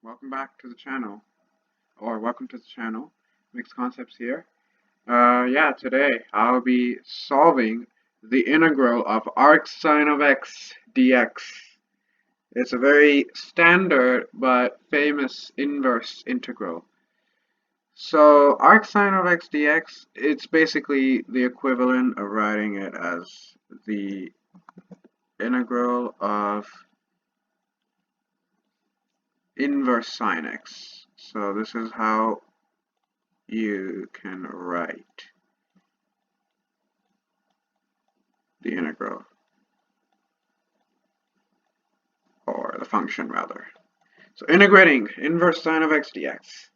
welcome back to the channel, or welcome to the channel. Mixed Concepts here. Yeah, today I'll be solving the integral of arcsin of x dx. It's a very standard but famous inverse integral. So arcsin of x dx, it's basically the equivalent of writing it as the integral of inverse sine x. So this is how you can write the integral, or the function rather. So integrating inverse sine of x dx.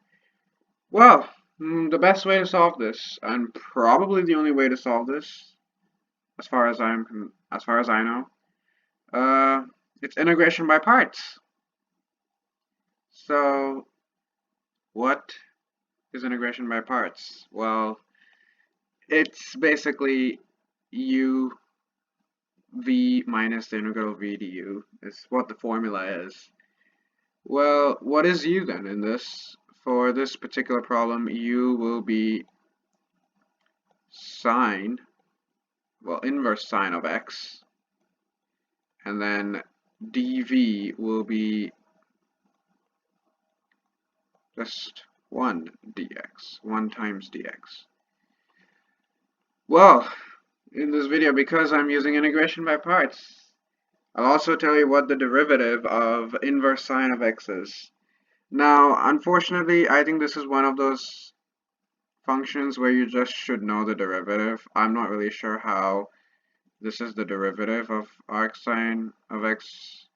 Well, the best way to solve this, and probably the only way to solve this, as far as I know, it's integration by parts. So, what is integration by parts? Well, it's basically u v minus the integral v du is what the formula is. Well, what is u then in this? For this particular problem, u will be inverse sine of x, and then dv will be just 1 dx, 1 times dx. Well, in this video, because I'm using integration by parts, I'll also tell you what the derivative of inverse sine of x is. Now, unfortunately, I think this is one of those functions where you just should know the derivative. I'm not really sure how this is the derivative of arcsin of x,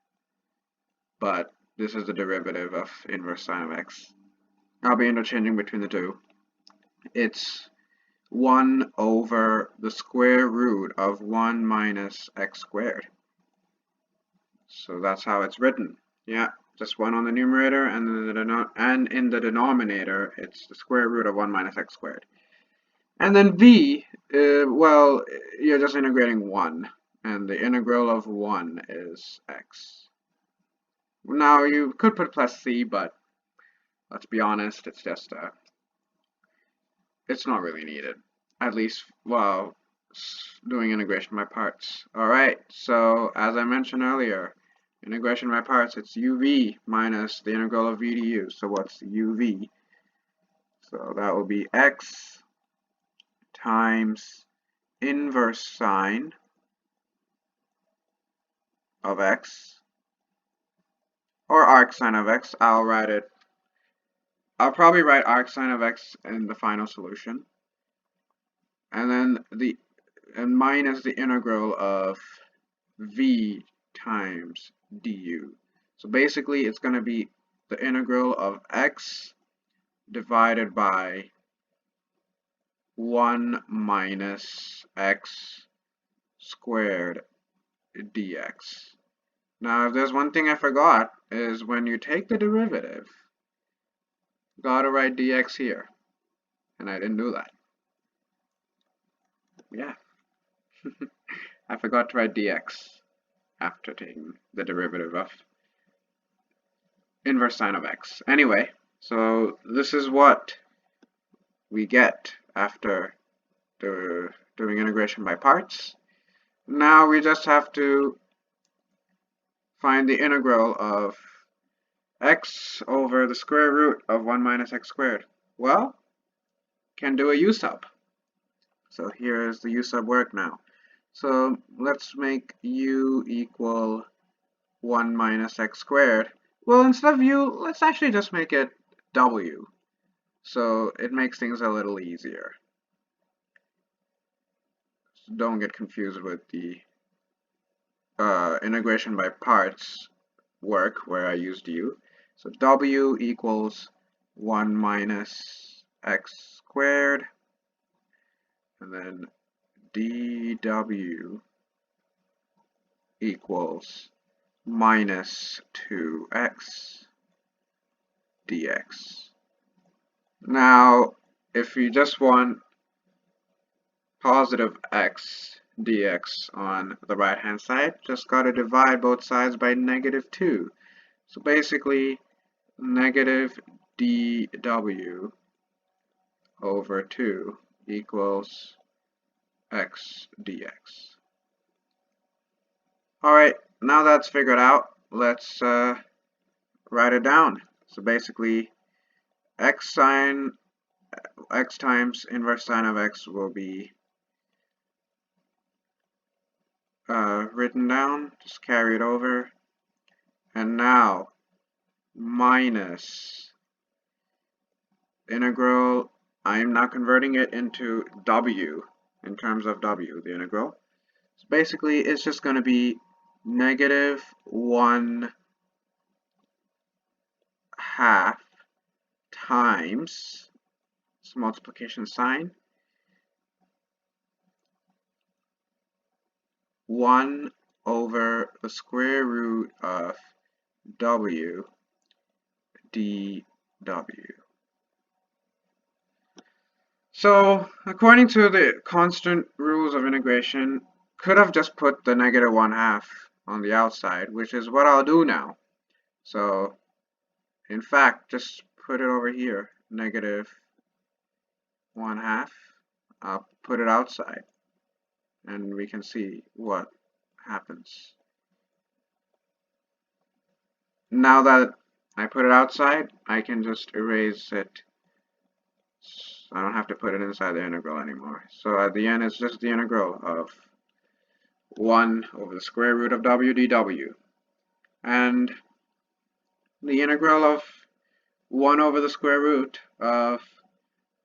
but this is the derivative of inverse sine of x. I'll be interchanging between the two. It's 1 over the square root of 1 minus x squared. So that's how it's written. Yeah, just 1 on the numerator, and in the denominator, it's the square root of 1 minus x squared. And then v, well, you're just integrating 1, and the integral of 1 is x. Now, you could put plus c, but let's be honest, it's just, it's not really needed. At least, while doing integration by parts. Alright, so as I mentioned earlier, integration by parts, it's uv minus the integral of v du. So what's uv? So that will be x times inverse sine of x, or arcsine of x. I'll probably write arcsine of x in the final solution, and then minus the integral of v times du. So basically it's going to be the integral of x divided by 1 minus x squared dx. Now, if there's one thing I forgot, is when you take the derivative, you gotta write dx here, and I didn't do that. Yeah, I forgot to write dx after taking the derivative of inverse sine of x. Anyway, so this is what we get after doing integration by parts. Now we just have to find the integral of x over the square root of 1 minus x squared. Well, can do a u sub. So here is the u sub work now. So let's make u equal 1 minus x squared. Well, instead of u, let's actually just make it w. So it makes things a little easier. So don't get confused with the integration by parts work where I used u. So w equals 1 minus x squared, and then dw equals minus 2x dx. Now, if you just want positive x dx on the right hand side, just got to divide both sides by -2. So basically, negative dw over 2 equals x dx. Alright, now that's figured out, let's write it down. So basically, x times inverse sine of x will be written down, just carry it over, and now minus integral, I'm now converting it into w, in terms of w, the integral. So basically, it's just going to be negative 1/2 times, it's multiplication sign, 1 over the square root of w dw. So, according to the constant rules of integration, could have just put the negative 1/2 on the outside, which is what I'll do now. So, in fact, just put it over here, negative 1/2. I'll put it outside, and we can see what happens. Now that I put it outside, I can just erase it. I don't have to put it inside the integral anymore. So at the end, it's just the integral of 1 over the square root of w dw. And the integral of 1 over the square root of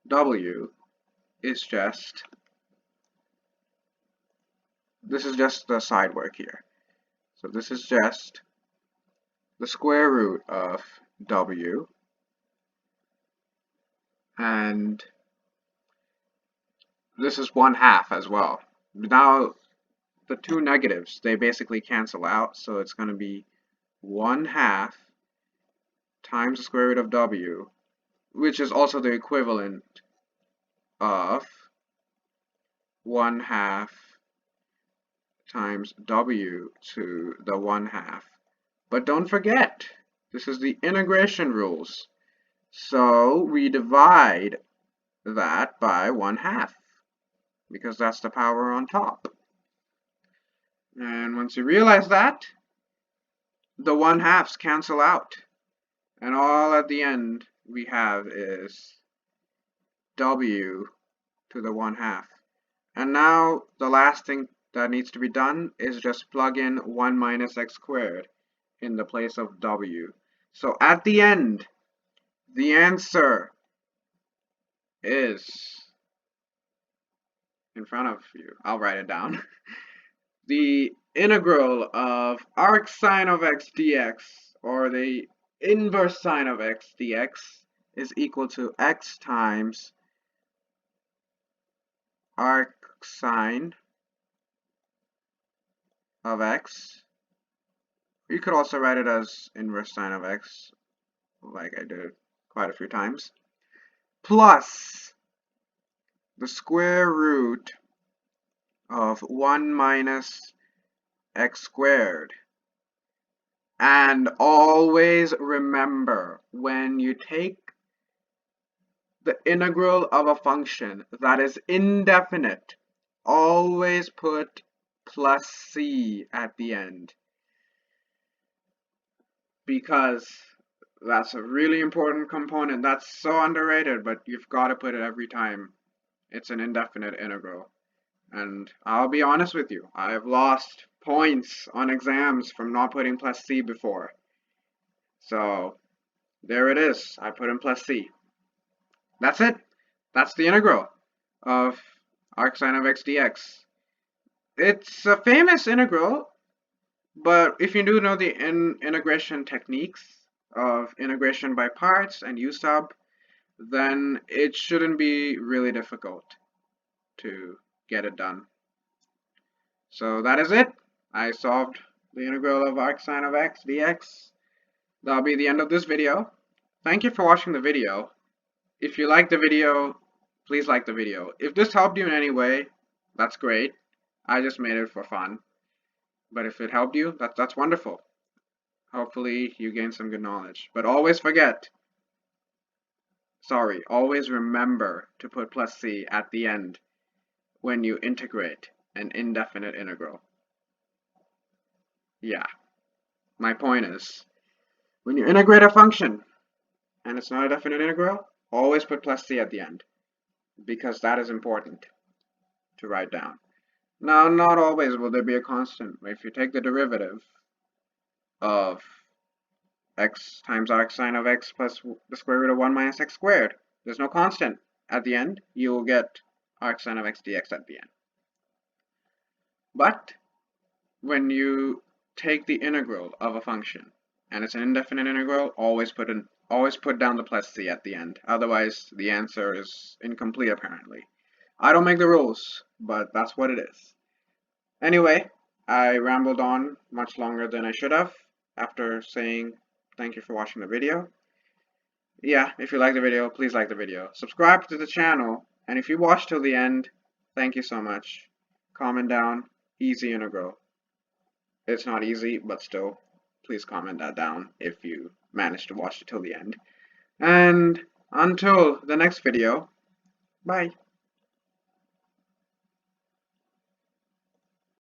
w is just, this is just the side work here. So this is just the square root of w, and this is 1/2 as well. Now the two negatives, they basically cancel out, so it's going to be 1/2 times the square root of w, which is also the equivalent of 1/2 times w to the 1/2. But don't forget, this is the integration rules. So we divide that by 1/2, because that's the power on top. And once you realize that, the 1/2s cancel out. And all at the end we have is w to the 1/2. And now the last thing that needs to be done is just plug in 1 minus x squared in the place of w. So at the end, the answer is in front of you. I'll write it down. The integral of arcsin of x dx, or the inverse sine of x dx, is equal to x times arcsin of x. You could also write it as inverse sine of x, like I did quite a few times, plus the square root of 1 minus x squared. And always remember, when you take the integral of a function that is indefinite, always put plus c at the end, because that's a really important component. That's so underrated, but you've got to put it every time it's an indefinite integral. And I'll be honest with you, I've lost points on exams from not putting plus c before. So there it is, I put in plus c. That's it. That's the integral of arcsin of x dx. It's a famous integral, but if you do know the integration techniques of integration by parts and u sub, then it shouldn't be really difficult to get it done. So that is it. I solved the integral of arcsin of x dx. That'll be the end of this video. Thank you for watching the video. If you like the video, please like the video. If this helped you in any way, that's great. I just made it for fun. But if it helped you, that's wonderful. Hopefully you gain some good knowledge. But always always remember to put plus c at the end when you integrate an indefinite integral. Yeah, my point is, when you integrate a function and it's not a definite integral, always put plus c at the end, because that is important to write down. Now, not always will there be a constant. If you take the derivative of x times arcsin of x plus the square root of 1 minus x squared, there's no constant at the end, you will get arcsin of x dx at the end. But when you take the integral of a function and it's an indefinite integral, always put down the plus c at the end. Otherwise, the answer is incomplete apparently. I don't make the rules, but that's what it is. Anyway, I rambled on much longer than I should have after saying thank you for watching the video. Yeah, if you like the video, please like the video. Subscribe to the channel, and if you watched till the end, thank you so much. Comment down, easy integral. It's not easy, but still, please comment that down if you managed to watch it till the end. And until the next video, bye.